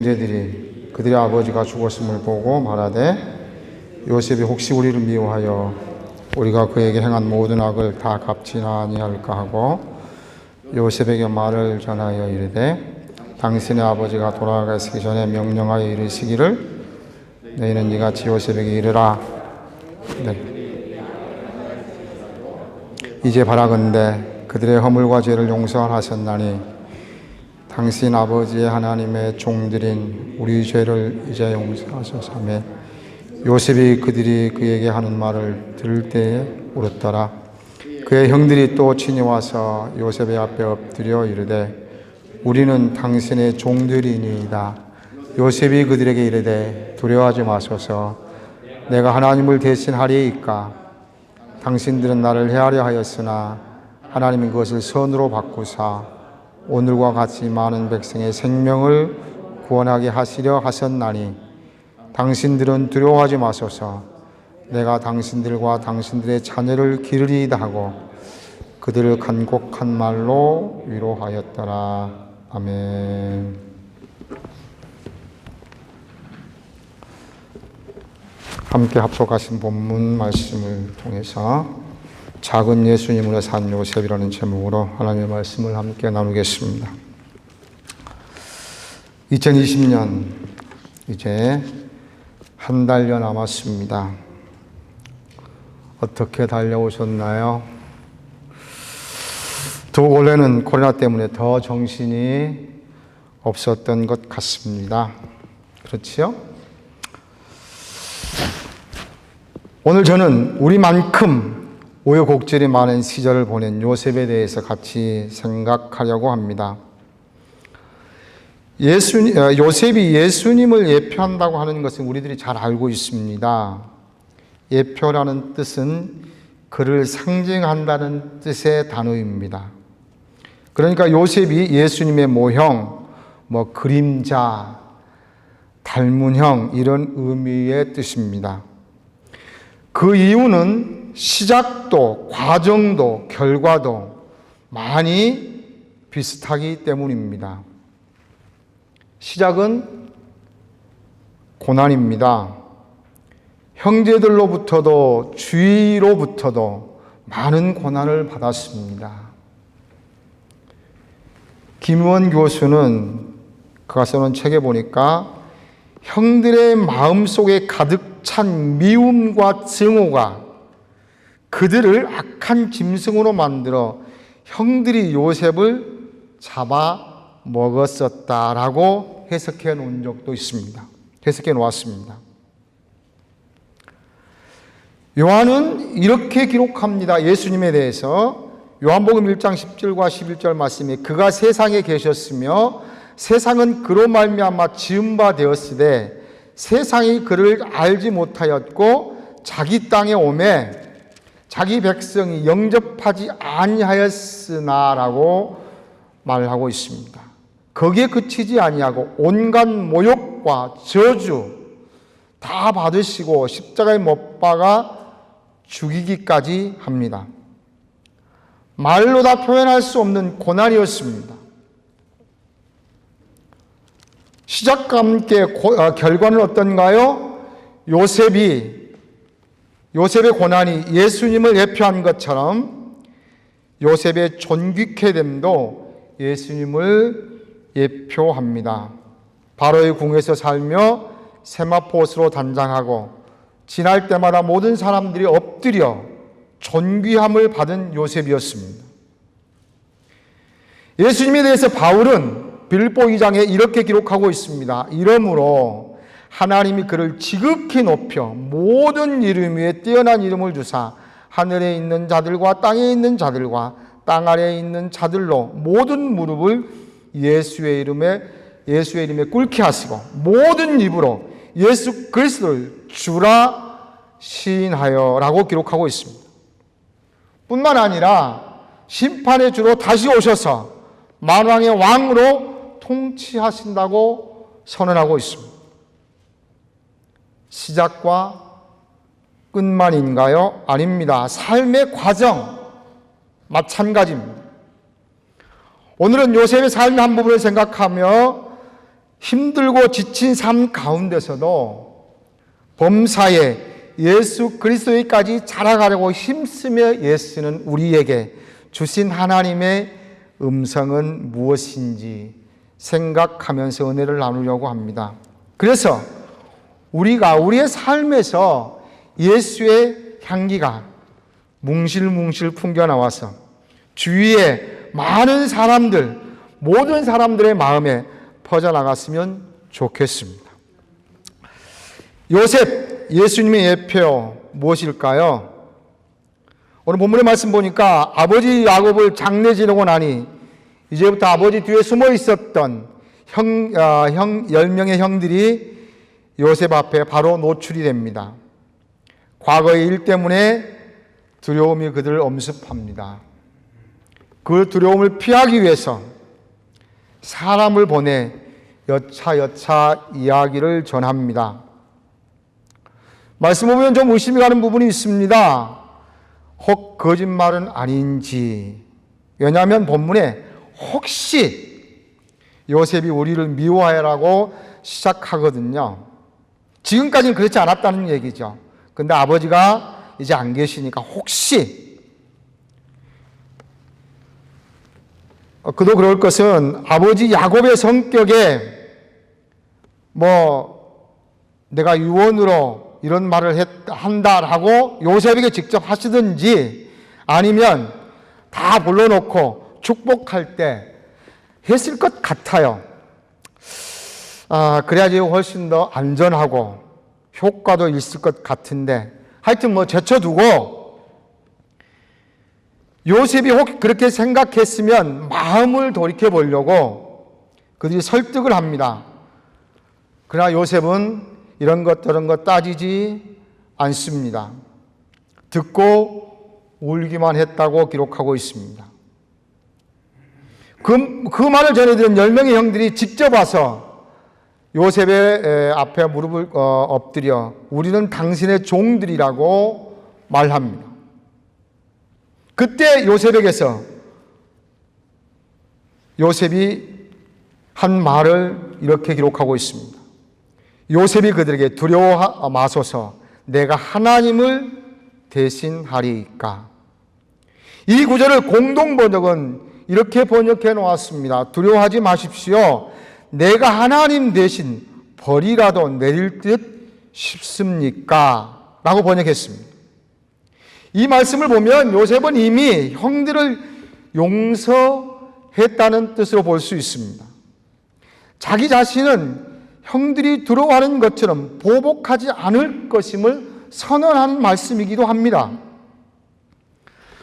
형제들이 그들의 아버지가 죽었음을 보고 말하되 요셉이 혹시 우리를 미워하여 우리가 그에게 행한 모든 악을 다 갚지나 아니할까 하고 요셉에게 말을 전하여 이르되 당신의 아버지가 돌아가시기 전에 명령하여 이르시기를 너희는 이같이 요셉에게 이르라. 네. 이제 바라건대 그들의 허물과 죄를 용서하셨나니 당신 아버지의 하나님의 종들인 우리 죄를 이제 용서하소서며 요셉이 그들이 그에게 하는 말을 들을 때에 울었더라. 그의 형들이 또 친히 와서 요셉의 앞에 엎드려 이르되 우리는 당신의 종들이니이다. 요셉이 그들에게 이르되 두려워하지 마소서. 내가 하나님을 대신하리이까. 당신들은 나를 해하려 하였으나 하나님은 그것을 선으로 바꾸사 오늘과 같이 많은 백성의 생명을 구원하게 하시려 하셨나니 당신들은 두려워하지 마소서. 내가 당신들과 당신들의 자녀를 기르리이다 하고 그들을 간곡한 말로 위로하였더라. 아멘. 함께 합독하신 본문 말씀을 통해서 작은 예수님으로 산 요셉이라는 제목으로 하나님의 말씀을 함께 나누겠습니다. 2020년 이제 한 달여 남았습니다. 어떻게 달려오셨나요? 올해는 코로나 때문에 더 정신이 없었던 것 같습니다. 그렇지요? 오늘 저는 우리만큼 우여곡절이 많은 시절을 보낸 요셉에 대해서 같이 생각하려고 합니다. 요셉이 예수님을 예표한다고 하는 것은 우리들이 잘 알고 있습니다. 예표라는 뜻은 그를 상징한다는 뜻의 단어입니다. 그러니까 요셉이 예수님의 모형, 그림자, 닮은 형 이런 의미의 뜻입니다. 그 이유는 시작도, 과정도, 결과도 많이 비슷하기 때문입니다. 시작은 고난입니다. 형제들로부터도 주위로부터도 많은 고난을 받았습니다. 김원 교수는 그가 써놓은 책에 보니까 형들의 마음속에 가득 찬 미움과 증오가 그들을 악한 짐승으로 만들어 형들이 요셉을 잡아 먹었었다라고 해석해 놓은 적도 있습니다. 해석해 놓았습니다. 요한은 이렇게 기록합니다. 예수님에 대해서 요한복음 1장 10절과 11절 말씀에 그가 세상에 계셨으며 세상은 그로 말미암아 지은 바 되었으되 세상이 그를 알지 못하였고 자기 땅에 오매 자기 백성이 영접하지 아니하였으나라고 말하고 있습니다. 거기에 그치지 아니하고 온갖 모욕과 저주 다 받으시고 십자가에 못 박아 죽이기까지 합니다. 말로 다 표현할 수 없는 고난이었습니다. 시작과 함께 결과는 어떤가요? 요셉의 고난이 예수님을 예표한 것처럼 요셉의 존귀케됨도 예수님을 예표합니다. 바로의 궁에서 살며 세마포스로 단장하고 지날 때마다 모든 사람들이 엎드려 존귀함을 받은 요셉이었습니다. 예수님에 대해서 바울은 빌립보 2장에 이렇게 기록하고 있습니다. 이러므로 하나님이 그를 지극히 높여 모든 이름 위에 뛰어난 이름을 주사 하늘에 있는 자들과 땅에 있는 자들과 땅 아래에 있는 자들로 모든 무릎을 예수의 이름에 꿇게 하시고 모든 입으로 예수 그리스도를 주라 시인하여라고 기록하고 있습니다. 뿐만 아니라 심판의 주로 다시 오셔서 만왕의 왕으로 통치하신다고 선언하고 있습니다. 시작과 끝만인가요? 아닙니다. 삶의 과정 마찬가지입니다. 오늘은 요셉의 삶의 한 부분을 생각하며 힘들고 지친 삶 가운데서도 범사에 예수 그리스도에까지 자라가려고 힘쓰며 예수는 우리에게 주신 하나님의 음성은 무엇인지 생각하면서 은혜를 나누려고 합니다. 그래서 우리가 우리의 삶에서 예수의 향기가 뭉실뭉실 풍겨나와서 주위에 많은 사람들, 모든 사람들의 마음에 퍼져나갔으면 좋겠습니다. 요셉, 예수님의 예표 무엇일까요? 오늘 본문의 말씀 보니까 아버지 야곱을 장례 지내고 나니 이제부터 아버지 뒤에 숨어 있었던 10명의 형들이 요셉 앞에 바로 노출이 됩니다. 과거의 일 때문에 두려움이 그들을 엄습합니다. 그 두려움을 피하기 위해서 사람을 보내 여차여차 이야기를 전합니다. 말씀 보면 좀 의심이 가는 부분이 있습니다. 혹 거짓말은 아닌지. 왜냐하면 본문에 혹시 요셉이 우리를 미워하라고 시작하거든요. 지금까지는 그렇지 않았다는 얘기죠. 근데 아버지가 이제 안 계시니까 혹시 그도 그럴 것은 아버지 야곱의 성격에 내가 유언으로 이런 말을 한다라고 요셉에게 직접 하시든지 아니면 다 불러놓고 축복할 때 했을 것 같아요. 그래야지 훨씬 더 안전하고 효과도 있을 것 같은데 하여튼 제쳐두고 요셉이 혹 그렇게 생각했으면 마음을 돌이켜 보려고 그들이 설득을 합니다. 그러나 요셉은 이런 것 저런 것 따지지 않습니다. 듣고 울기만 했다고 기록하고 있습니다. 그 말을 전해들은 10명의 형들이 직접 와서 요셉의 앞에 무릎을 엎드려 우리는 당신의 종들이라고 말합니다. 그때 요셉에게서 요셉이 한 말을 이렇게 기록하고 있습니다. 요셉이 그들에게 두려워 마소서 내가 하나님을 대신하리이까. 이 구절을 공동 번역은 이렇게 번역해 놓았습니다. 두려워하지 마십시오. 내가 하나님 대신 벌이라도 내릴 듯 싶습니까? 라고 번역했습니다. 이 말씀을 보면 요셉은 이미 형들을 용서했다는 뜻으로 볼 수 있습니다. 자기 자신은 형들이 두려워하는 것처럼 보복하지 않을 것임을 선언하는 말씀이기도 합니다.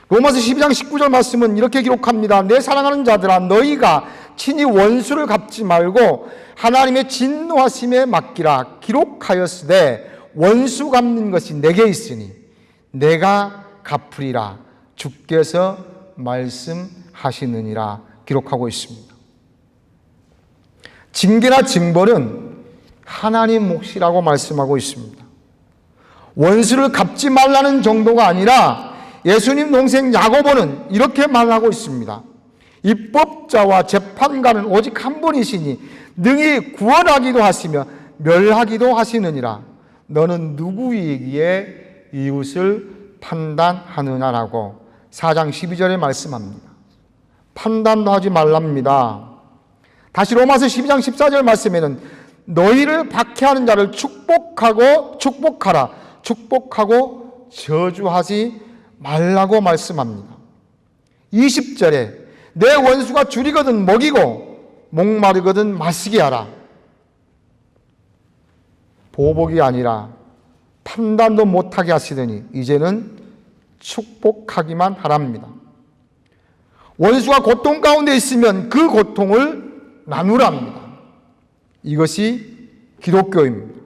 로마서 12장 19절 말씀은 이렇게 기록합니다. 내 사랑하는 자들아 너희가 친히 원수를 갚지 말고 하나님의 진노하심에 맡기라. 기록하였으되 원수 갚는 것이 내게 있으니 내가 갚으리라. 주께서 말씀하시느니라. 기록하고 있습니다. 징계나 징벌은 하나님 몫이라고 말씀하고 있습니다. 원수를 갚지 말라는 정도가 아니라 예수님 동생 야고보는 이렇게 말하고 있습니다. 입법자와 재판관은 오직 한 분이시니 능히 구원하기도 하시며 멸하기도 하시느니라. 너는 누구이기에 이웃을 판단하느냐라고 4장 12절에 말씀합니다. 판단도 하지 말랍니다. 다시 로마서 12장 14절 말씀에는 너희를 박해하는 자를 축복하라. 축복하고 저주하지 말라고 말씀합니다. 20절에 내 원수가 줄이거든 먹이고 목마르거든 마시게 하라. 보복이 아니라 판단도 못하게 하시더니 이제는 축복하기만 하랍니다. 원수가 고통 가운데 있으면 그 고통을 나누랍니다. 이것이 기독교입니다.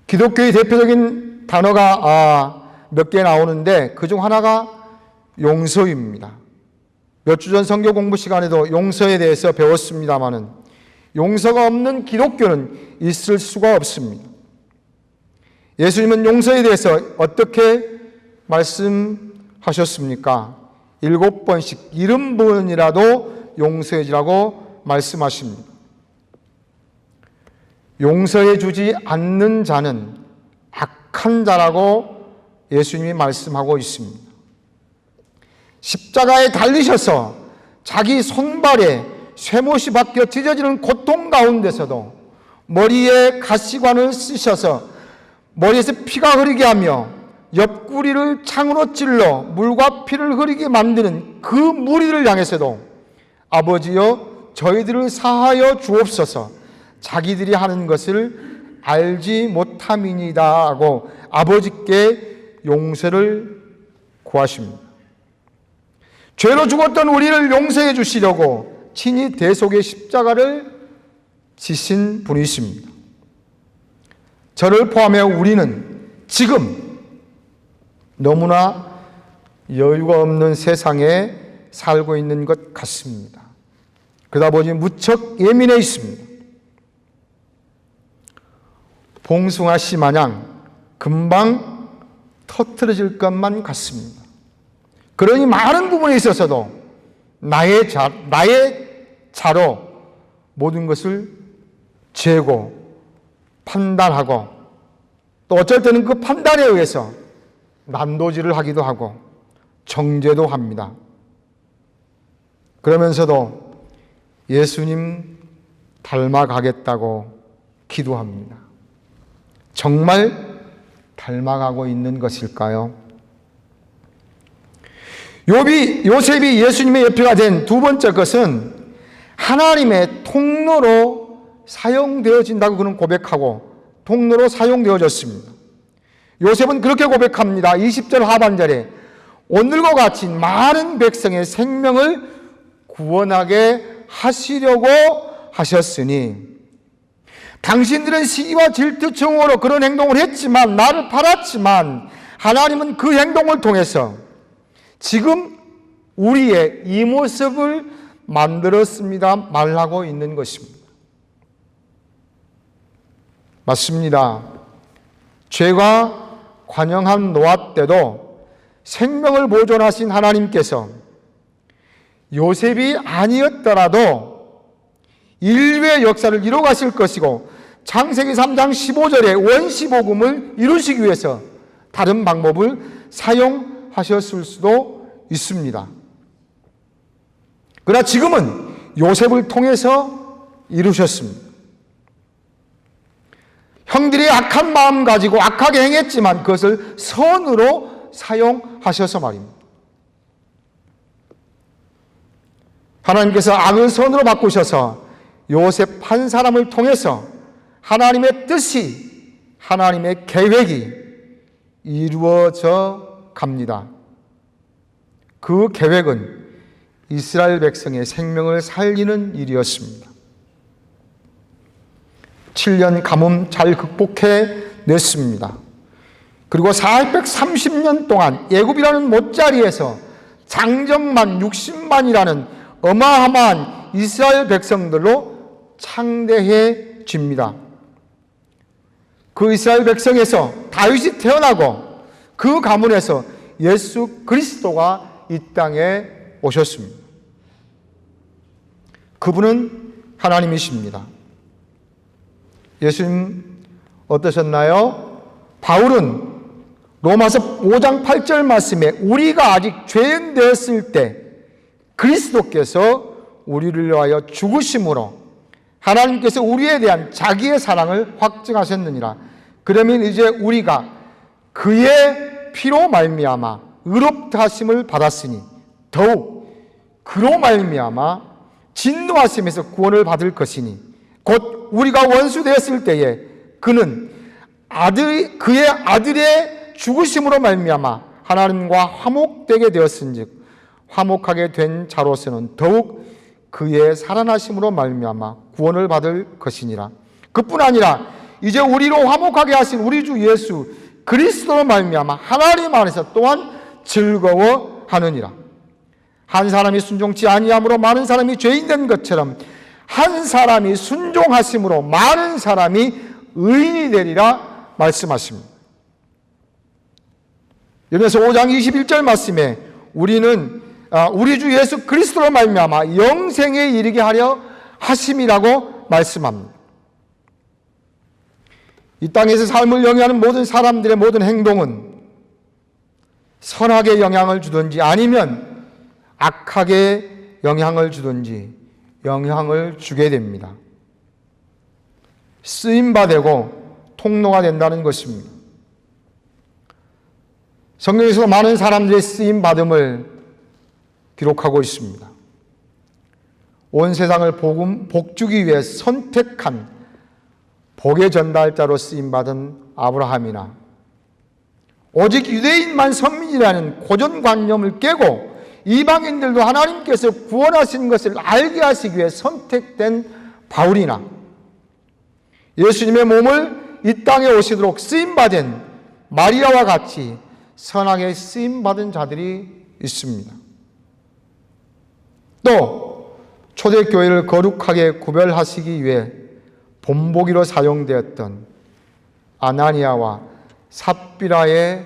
기독교의 대표적인 단어가 몇 개 나오는데 그중 하나가 용서입니다. 몇 주 전 선교 공부 시간에도 용서에 대해서 배웠습니다마는 용서가 없는 기독교는 있을 수가 없습니다. 예수님은 용서에 대해서 어떻게 말씀하셨습니까? 7번씩 70번이라도 용서해주라고 말씀하십니다. 용서해 주지 않는 자는 악한 자라고 예수님이 말씀하고 있습니다. 십자가에 달리셔서 자기 손발에 쇠못이 박혀 찢어지는 고통 가운데서도 머리에 가시관을 쓰셔서 머리에서 피가 흐르게 하며 옆구리를 창으로 찔러 물과 피를 흐르게 만드는 그 무리를 향해서도 아버지여 저희들을 사하여 주옵소서, 자기들이 하는 것을 알지 못함이니이다 하고 아버지께 용서를 구하십니다. 죄로 죽었던 우리를 용서해 주시려고 친히 대속의 십자가를 지신 분이십니다. 저를 포함해 우리는 지금 너무나 여유가 없는 세상에 살고 있는 것 같습니다. 그러다 보니 무척 예민해 있습니다. 봉숭아 씨 마냥 금방 터뜨려질 것만 같습니다. 그러니 많은 부분에 있어서도 나의 자로 모든 것을 재고 판단하고 또 어쩔 때는 그 판단에 의해서 난도질을 하기도 하고 정죄도 합니다. 그러면서도 예수님 닮아가겠다고 기도합니다. 정말 닮아가고 있는 것일까요? 요셉이 예수님의 옆에가 된 두 번째 것은 하나님의 통로로 사용되어진다고 그는 고백하고 통로로 사용되어졌습니다. 요셉은 그렇게 고백합니다. 20절 하반절에 오늘과 같이 많은 백성의 생명을 구원하게 하시려고 하셨으니 당신들은 시기와 질투증오로 그런 행동을 했지만 나를 팔았지만 하나님은 그 행동을 통해서 지금 우리의 이 모습을 만들었습니다 말하고 있는 것입니다. 맞습니다. 죄가 관영한 노아 때도 생명을 보존하신 하나님께서 요셉이 아니었더라도 인류의 역사를 이뤄가실 것이고 창세기 3장 15절에 원시복음을 이루시기 위해서 다른 방법을 사용하셨을 수도 있습니다. 그러나 지금은 요셉을 통해서 이루셨습니다. 형들이 악한 마음 가지고 악하게 행했지만 그것을 선으로 사용하셔서 말입니다. 하나님께서 악을 선으로 바꾸셔서 요셉 한 사람을 통해서 하나님의 뜻이, 하나님의 계획이 이루어져 갑니다. 그 계획은 이스라엘 백성의 생명을 살리는 일이었습니다. 7년 가뭄 잘 극복해 냈습니다. 그리고 430년 동안 애굽이라는 못자리에서 장정만 60만이라는 어마어마한 이스라엘 백성들로 창대해집니다. 그 이스라엘 백성에서 다윗이 태어나고 그 가문에서 예수 그리스도가 이 땅에 오셨습니다. 그분은 하나님이십니다. 예수님 어떠셨나요? 바울은 로마서 5장 8절 말씀에 우리가 아직 죄인 되었을 때 그리스도께서 우리를 위하여 죽으심으로 하나님께서 우리에 대한 자기의 사랑을 확증하셨느니라. 그러면 이제 우리가 그의 피로 말미암아 의롭다 하심을 받았으니 더욱 그로 말미암아 진노하심에서 구원을 받을 것이니 곧 우리가 원수 되었을 때에 그는 그의 아들의 죽으심으로 말미암아 하나님과 화목되게 되었은즉 화목하게 된 자로서는 더욱 그의 살아나심으로 말미암아 구원을 받을 것이니라. 그뿐 아니라 이제 우리로 화목하게 하신 우리 주 예수 그리스도로 말미암아 하나님 안에서 또한 즐거워하느니라. 한 사람이 순종치 아니함으로 많은 사람이 죄인 된 것처럼 한 사람이 순종하심으로 많은 사람이 의인이 되리라 말씀하십니다. 여기서 5장 21절 말씀에 우리는 우리 주 예수 그리스도로 말미암아 영생에 이르게 하려 하심이라고 말씀합니다. 이 땅에서 삶을 영위하는 모든 사람들의 모든 행동은 선하게 영향을 주든지 아니면 악하게 영향을 주든지 영향을 주게 됩니다. 쓰임받고 통로가 된다는 것입니다. 성경에서 많은 사람들의 쓰임받음을 기록하고 있습니다. 온 세상을 복 주기 위해 선택한 복의 전달자로 쓰임받은 아브라함이나 오직 유대인만 선민이라는 고정관념을 깨고 이방인들도 하나님께서 구원하신 것을 알게 하시기 위해 선택된 바울이나 예수님의 몸을 이 땅에 오시도록 쓰임받은 마리아와 같이 선하게 쓰임받은 자들이 있습니다. 또 초대교회를 거룩하게 구별하시기 위해 본보기로 사용되었던 아나니아와 삽비라의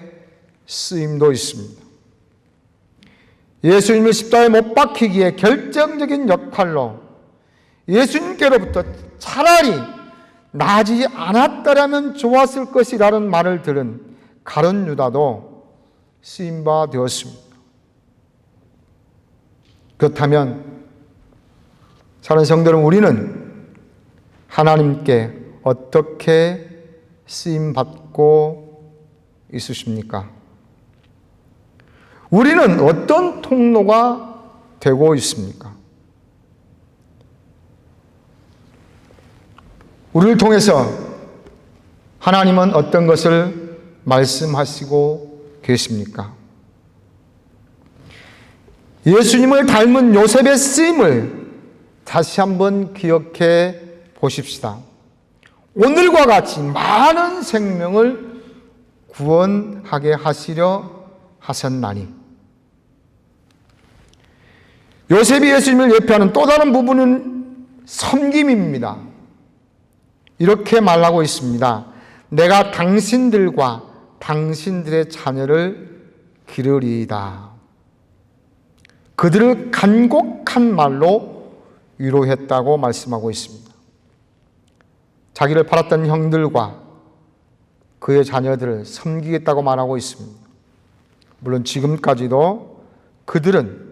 쓰임도 있습니다. 예수님을 십자가에 못 박히기에 결정적인 역할로 예수님께로부터 차라리 나지 않았더라면 좋았을 것이라는 말을 들은 가룟 유다도 쓰임바 되었습니다. 그렇다면 사랑하는 성도는 우리는 하나님께 어떻게 쓰임받고 있으십니까? 우리는 어떤 통로가 되고 있습니까? 우리를 통해서 하나님은 어떤 것을 말씀하시고 계십니까? 예수님을 닮은 요셉의 쓰임을 다시 한번 기억해 보십시다. 오늘과 같이 많은 생명을 구원하게 하시려 하셨나니. 요셉이 예수님을 예표하는 또 다른 부분은 섬김입니다. 이렇게 말하고 있습니다. 내가 당신들과 당신들의 자녀를 기르리이다. 그들을 간곡한 말로 위로했다고 말씀하고 있습니다. 자기를 팔았던 형들과 그의 자녀들을 섬기겠다고 말하고 있습니다. 물론 지금까지도 그들은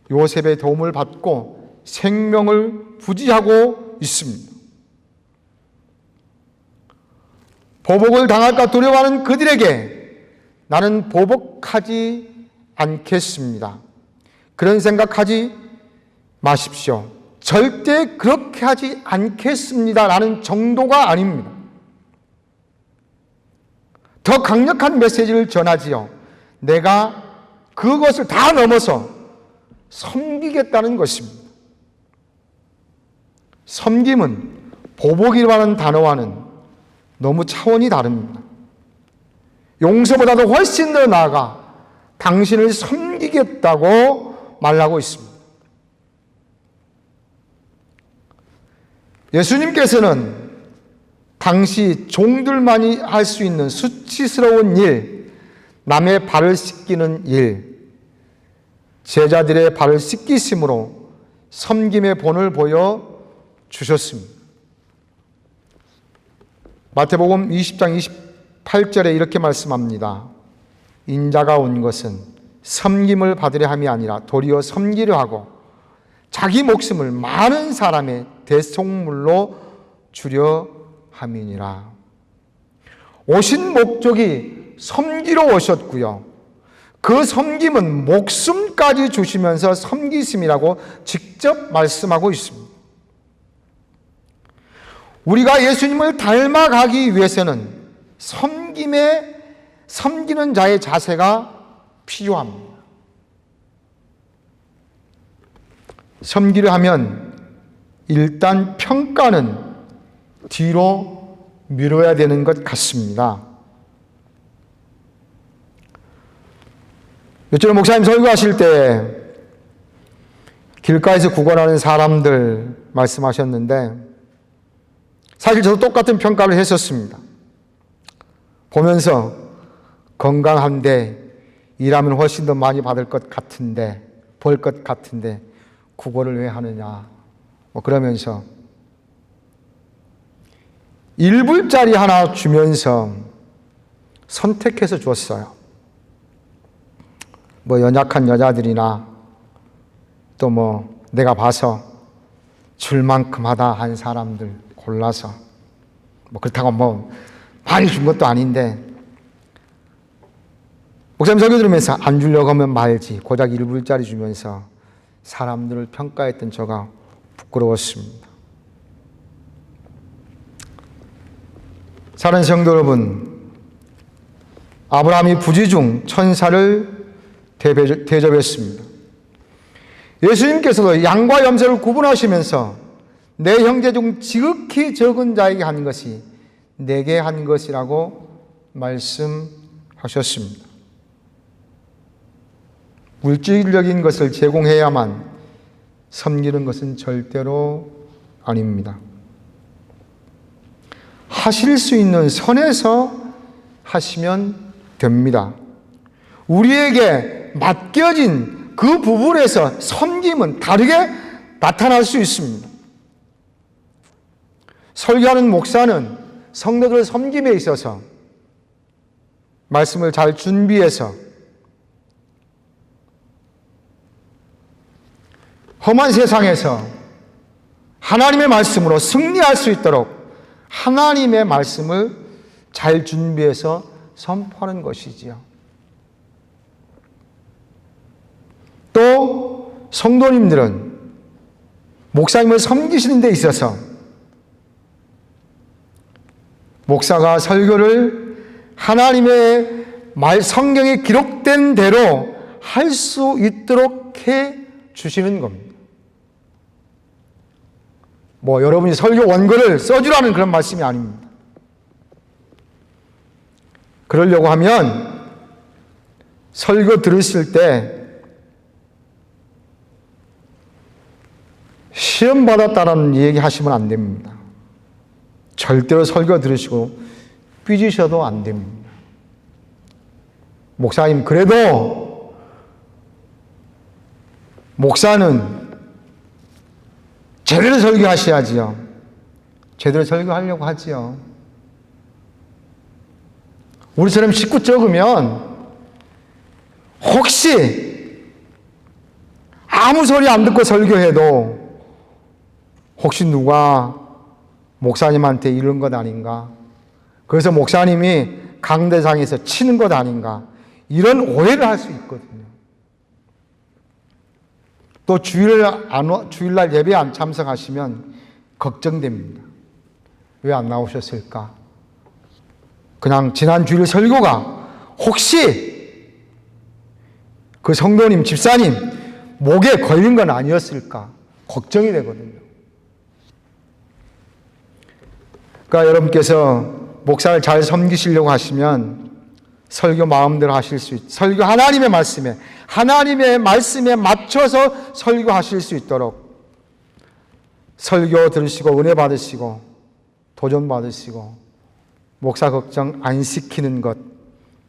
요셉의 도움을 받고 생명을 부지하고 있습니다. 보복을 당할까 두려워하는 그들에게 나는 보복하지 않겠습니다. 그런 생각하지 마십시오. 절대 그렇게 하지 않겠습니다. 라는 정도가 아닙니다. 더 강력한 메시지를 전하지요. 내가 그것을 다 넘어서 섬기겠다는 것입니다. 섬김은 보복이라는 단어와는 너무 차원이 다릅니다. 용서보다도 훨씬 더 나아가 당신을 섬기겠다고 말하고 있습니다. 예수님께서는 당시 종들만이 할 수 있는 수치스러운 일, 남의 발을 씻기는 일, 제자들의 발을 씻기심으로 섬김의 본을 보여주셨습니다. 마태복음 20장 28절에 이렇게 말씀합니다. 인자가 온 것은 섬김을 받으려 함이 아니라 도리어 섬기려 하고 자기 목숨을 많은 사람의 대속물로 주려 함이니라. 오신 목적이 섬기러 오셨고요. 그 섬김은 목숨까지 주시면서 섬기심이라고 직접 말씀하고 있습니다. 우리가 예수님을 닮아가기 위해서는 섬기는 자의 자세가 필요합니다. 섬기려 하면 일단 평가는 뒤로 미뤄야 되는 것 같습니다. 요즘 목사님 설교하실 때 길가에서 구걸하는 사람들 말씀하셨는데 사실 저도 똑같은 평가를 했었습니다. 보면서 건강한데 일하면 훨씬 더 많이 받을 것 같은데 벌 것 같은데 구걸을 왜 하느냐 그러면서 1불짜리 하나 주면서 선택해서 줬어요. 뭐 연약한 여자들이나 또 뭐 내가 봐서 줄 만큼 하다 한 사람들 골라서, 뭐 그렇다고 뭐 많이 준 것도 아닌데, 목사님 설교 들으면서 안 주려고 하면 말지 고작 1불짜리 주면서 사람들을 평가했던 저가 부끄러웠습니다. 사랑하는 성도 여러분, 아브라함이 부지 중 천사를 대접했습니다. 예수님께서도 양과 염소를 구분하시면서 내 형제 중 지극히 적은 자에게 한 것이 내게 한 것이라고 말씀하셨습니다. 물질적인 것을 제공해야만 섬기는 것은 절대로 아닙니다. 하실 수 있는 선에서 하시면 됩니다. 우리에게 맡겨진 그 부분에서 섬김은 다르게 나타날 수 있습니다. 설교하는 목사는 성도들 섬김에 있어서 말씀을 잘 준비해서 험한 세상에서 하나님의 말씀으로 승리할 수 있도록 하나님의 말씀을 잘 준비해서 선포하는 것이지요. 또 성도님들은 목사님을 섬기시는 데 있어서 목사가 설교를 하나님의 성경에 기록된 대로 할 수 있도록 해 주시는 겁니다. 뭐 여러분이 설교 원고를 써주라는 그런 말씀이 아닙니다. 그러려고 하면 설교 들으실 때 시험 받았다는 얘기 하시면 안 됩니다. 절대로 설교 들으시고 삐지셔도 안 됩니다. 목사님, 그래도 목사는 제대로 설교하셔야지요. 제대로 설교하려고 하지요. 우리처럼 식구 적으면 혹시 아무 소리 안 듣고 설교해도 혹시 누가 목사님한테 이런 것 아닌가? 그래서 목사님이 강대상에서 치는 것 아닌가? 이런 오해를 할 수 있거든요. 또 주일날 예배 안 참석하시면 걱정됩니다. 왜 안 나오셨을까? 그냥 지난 주일 설교가 혹시 그 성도님, 집사님 목에 걸린 건 아니었을까? 걱정이 되거든요. 그러니까 여러분께서 목사를 잘 섬기시려고 하시면 설교 마음대로 하실 수 설교 하나님의 말씀에 맞춰서 설교하실 수 있도록 설교 들으시고 은혜 받으시고 도전 받으시고 목사 걱정 안 시키는 것,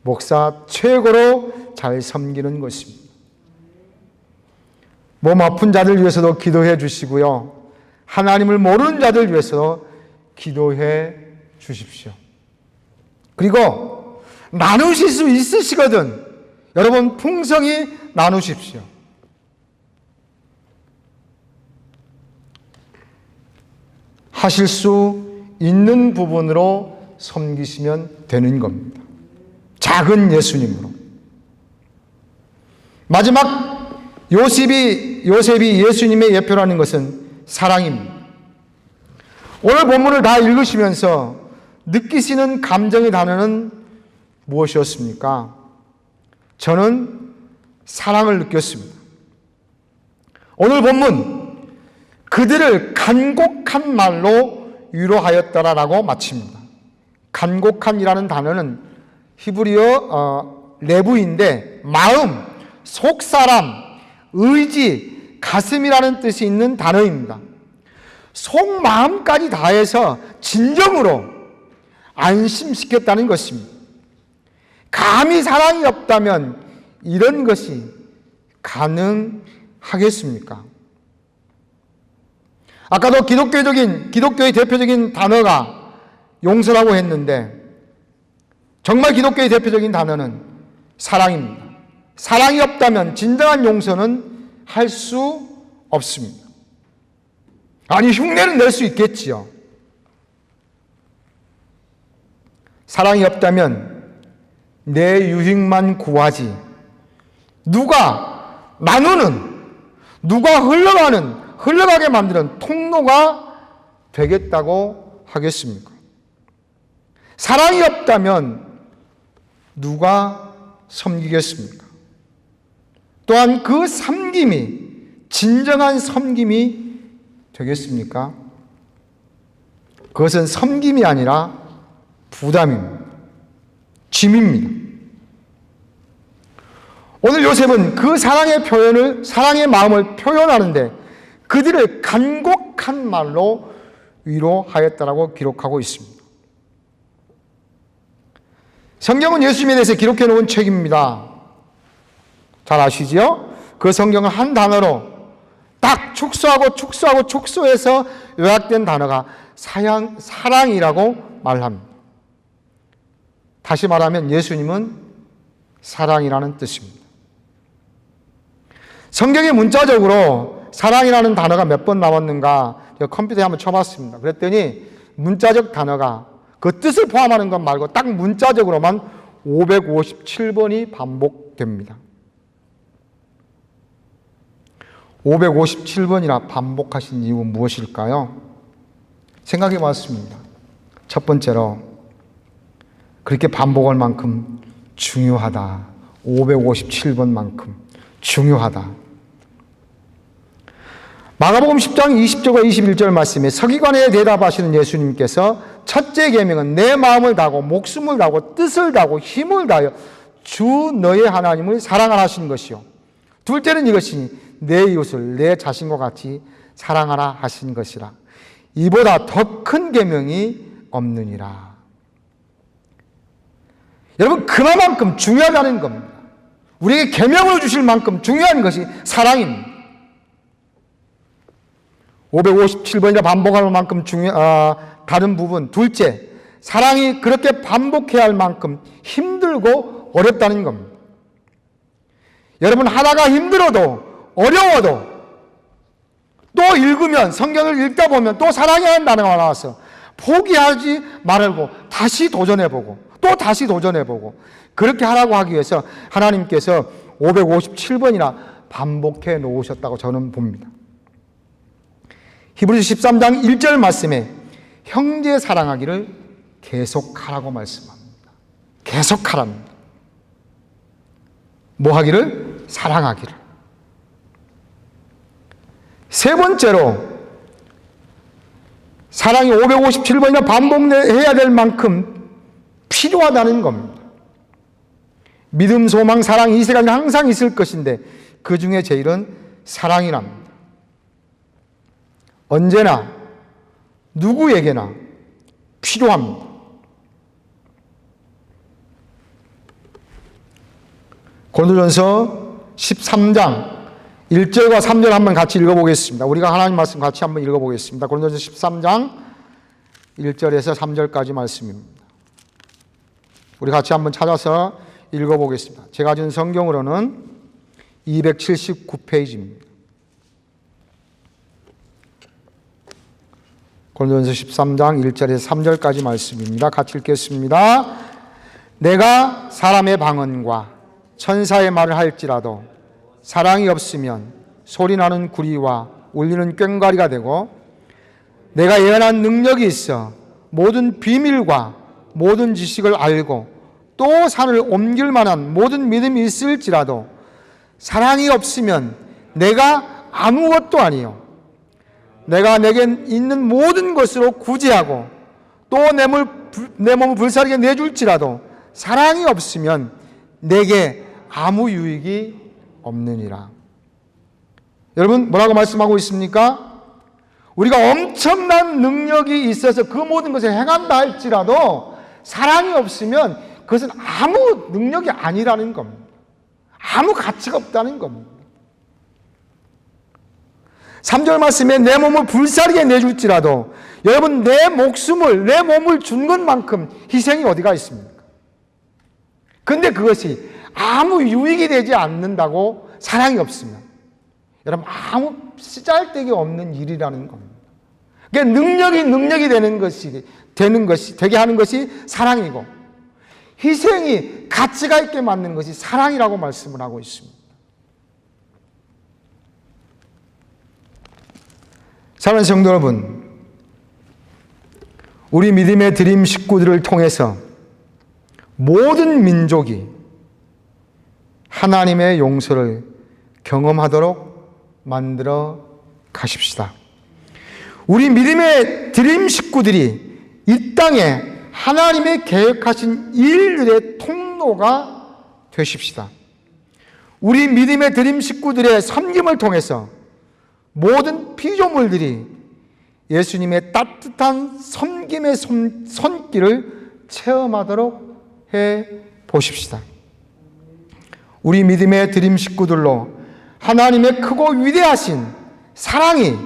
목사 최고로 잘 섬기는 것입니다. 몸 아픈 자들 위해서도 기도해 주시고요. 하나님을 모르는 자들 위해서도 기도해 주십시오. 그리고 나누실 수 있으시거든 여러분 풍성히 나누십시오. 하실 수 있는 부분으로 섬기시면 되는 겁니다. 작은 예수님으로. 마지막 요셉이 예수님의 예표라는 것은 사랑입니다. 오늘 본문을 다 읽으시면서 느끼시는 감정의 단어는 무엇이었습니까? 저는 사랑을 느꼈습니다. 오늘 본문 그들을 간곡한 말로 위로하였더라라고 마칩니다. 간곡한이라는 단어는 히브리어 레부인데 마음, 속사람, 의지, 가슴이라는 뜻이 있는 단어입니다. 속마음까지 다해서 진정으로 안심시켰다는 것입니다. 감히 사랑이 없다면 이런 것이 가능하겠습니까? 아까도 기독교의 대표적인 단어가 용서라고 했는데 정말 기독교의 대표적인 단어는 사랑입니다. 사랑이 없다면 진정한 용서는 할 수 없습니다. 아니, 흉내는 낼 수 있겠지요. 사랑이 없다면 내 유익만 구하지, 누가 나누는, 누가 흘러가게 만드는 통로가 되겠다고 하겠습니까? 사랑이 없다면 누가 섬기겠습니까? 또한 그 섬김이 진정한 섬김이 되겠습니까? 그것은 섬김이 아니라 부담입니다. 짐입니다. 오늘 요셉은 그 사랑의 마음을 표현하는데 그들을 간곡한 말로 위로하였다라고 기록하고 있습니다. 성경은 예수님에 대해서 기록해 놓은 책입니다. 잘 아시죠? 그 성경은 한 단어로 딱 축소해서 요약된 단어가 사랑이라고 말합니다. 다시 말하면 예수님은 사랑이라는 뜻입니다. 성경에 문자적으로 사랑이라는 단어가 몇 번 나왔는가 컴퓨터에 한번 쳐봤습니다. 그랬더니 문자적 단어가 그 뜻을 포함하는 것 말고 딱 문자적으로만 557번이 반복됩니다. 557번이나 반복하신 이유는 무엇일까요? 생각해 봤습니다. 첫 번째로 그렇게 반복할 만큼 중요하다. 557번만큼 중요하다. 마가복음 10장 20절과 21절 말씀에 서기관에 대답하시는 예수님께서 첫째 계명은 내 마음을 다하고 목숨을 다하고 뜻을 다하고 힘을 다하여 주 너의 하나님을 사랑하라 하신 것이요. 둘째는 이것이니 내 이웃을 내 자신과 같이 사랑하라 하신 것이라. 이보다 더 큰 계명이 없느니라. 여러분, 그만큼 중요하다는 겁니다. 우리에게 계명을 주실 만큼 중요한 것이 사랑입니다. 557번이나 반복할 만큼 다른 부분. 둘째, 사랑이 그렇게 반복해야 할 만큼 힘들고 어렵다는 겁니다. 여러분, 하나가 힘들어도 어려워도 또 읽으면, 성경을 읽다 보면 또 사랑이라는 단어가 나와서 포기하지 말고 다시 도전해보고 또 다시 도전해보고 그렇게 하라고 하기 위해서 하나님께서 557번이나 반복해 놓으셨다고 저는 봅니다. 히브리서 13장 1절 말씀에 형제 사랑하기를 계속하라고 말씀합니다. 계속하랍니다. 뭐 하기를? 사랑하기를. 세 번째로 사랑이 557번이나 반복해야 될 만큼 필요하다는 겁니다. 믿음, 소망, 사랑 이 세 가지는 항상 있을 것인데 그 중에 제일은 사랑이랍니다. 언제나 누구에게나 필요합니다. 고린도전서 13장 1절과 3절 한번 같이 읽어보겠습니다. 우리가 하나님 말씀 같이 한번 읽어보겠습니다. 고린도전서 13장 1절에서 3절까지 말씀입니다. 우리 같이 한번 찾아서 읽어보겠습니다. 제가 준 성경으로는 279페이지입니다. 고린도전서 13장 1절에서 3절까지 말씀입니다. 같이 읽겠습니다. 내가 사람의 방언과 천사의 말을 할지라도 사랑이 없으면 소리나는 구리와 울리는 꽹과리가 되고, 내가 예언한 능력이 있어 모든 비밀과 모든 지식을 알고 또 산을 옮길 만한 모든 믿음이 있을지라도 사랑이 없으면 내가 아무것도 아니요 내가 내겐 있는 모든 것으로 구제하고 또 내 몸을 불사르게 내줄지라도 사랑이 없으면 내게 아무 유익이 없느니라. 여러분, 뭐라고 말씀하고 있습니까? 우리가 엄청난 능력이 있어서 그 모든 것을 행한다 할지라도 사랑이 없으면 그것은 아무 능력이 아니라는 겁니다. 아무 가치가 없다는 겁니다. 3절 말씀에 내 몸을 불사르게 내줄지라도 여러분, 내 목숨을, 내 몸을 준 것만큼 희생이 어디가 있습니까? 근데 그것이 아무 유익이 되지 않는다고 사랑이 없으면 여러분, 아무 쓰잘데기 없는 일이라는 겁니다. 그러니까 능력이 되게 하는 것이 사랑이고, 희생이 가치가 있게 만드는 것이 사랑이라고 말씀을 하고 있습니다. 사랑하는 성도 여러분, 우리 믿음의 드림 식구들을 통해서 모든 민족이 하나님의 용서를 경험하도록 만들어 가십시다. 우리 믿음의 드림 식구들이 이 땅에 하나님의 계획하신 일들의 통로가 되십시다. 우리 믿음의 드림 식구들의 섬김을 통해서 모든 피조물들이 예수님의 따뜻한 섬김의 손길을 체험하도록 해 보십시다. 우리 믿음의 드림 식구들로 하나님의 크고 위대하신 사랑이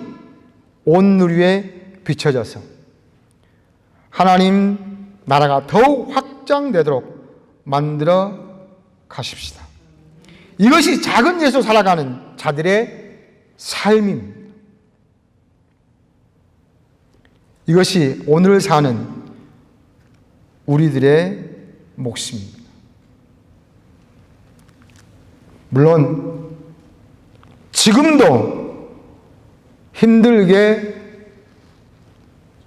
온 누리에 비춰져서 하나님 나라가 더욱 확장되도록 만들어 가십시다. 이것이 작은 예수 살아가는 자들의 삶입니다. 이것이 오늘 사는 우리들의 몫입니다. 물론 지금도 힘들게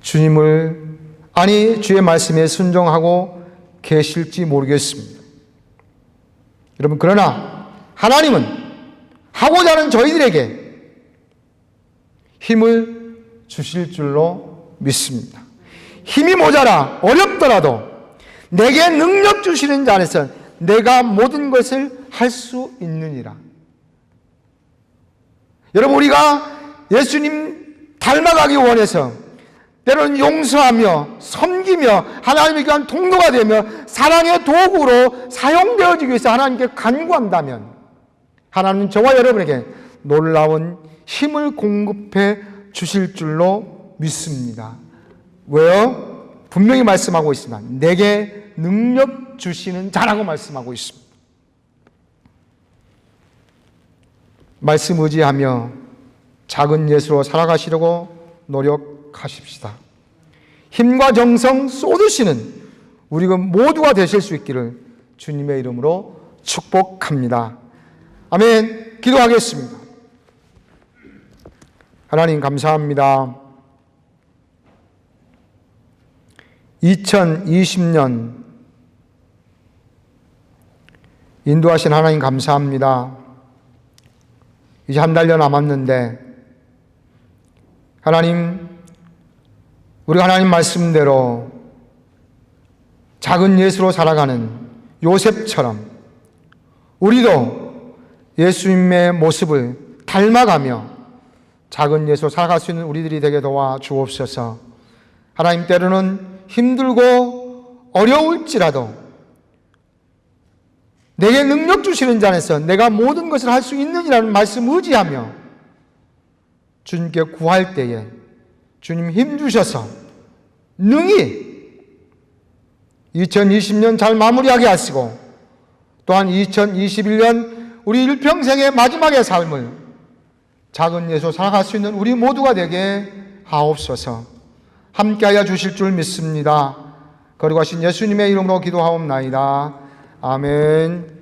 주의 말씀에 순종하고 계실지 모르겠습니다. 여러분, 그러나 하나님은 하고자 하는 저희들에게 힘을 주실 줄로 믿습니다. 힘이 모자라 어렵더라도 내게 능력 주시는 자 안에서 내가 모든 것을 할 수 있느니라. 여러분, 우리가 예수님 닮아가기 원해서 때로는 용서하며 섬기며 하나님의 귀한 통로가 되며 사랑의 도구로 사용되어지기 위해서 하나님께 간구한다면 하나님은 저와 여러분에게 놀라운 힘을 공급해 주실 줄로 믿습니다. 왜요? 분명히 말씀하고 있습니다. 내게 능력 주시는 자라고 말씀하고 있습니다. 말씀 의지하며 작은 예수로 살아가시려고 노력하십시다. 힘과 정성 쏟으시는 우리 모두가 되실 수 있기를 주님의 이름으로 축복합니다. 아멘. 기도하겠습니다. 하나님 감사합니다. 2020년 인도하신 하나님 감사합니다. 이제 한 달여 남았는데 하나님, 우리가 하나님 말씀대로 작은 예수로 살아가는 요셉처럼 우리도 예수님의 모습을 닮아가며 작은 예수로 살아갈 수 있는 우리들이 되게 도와 주옵소서. 하나님, 때로는 힘들고 어려울지라도 내게 능력 주시는 자 안에서 내가 모든 것을 할 수 있느니라는 말씀 의지하며 주님께 구할 때에 주님 힘 주셔서 능히 2020년 잘 마무리하게 하시고 또한 2021년 우리 일평생의 마지막의 삶을 작은 예수 살아갈 수 있는 우리 모두가 되게 하옵소서. 함께하여 주실 줄 믿습니다. 거룩하신 예수님의 이름으로 기도하옵나이다. 아멘.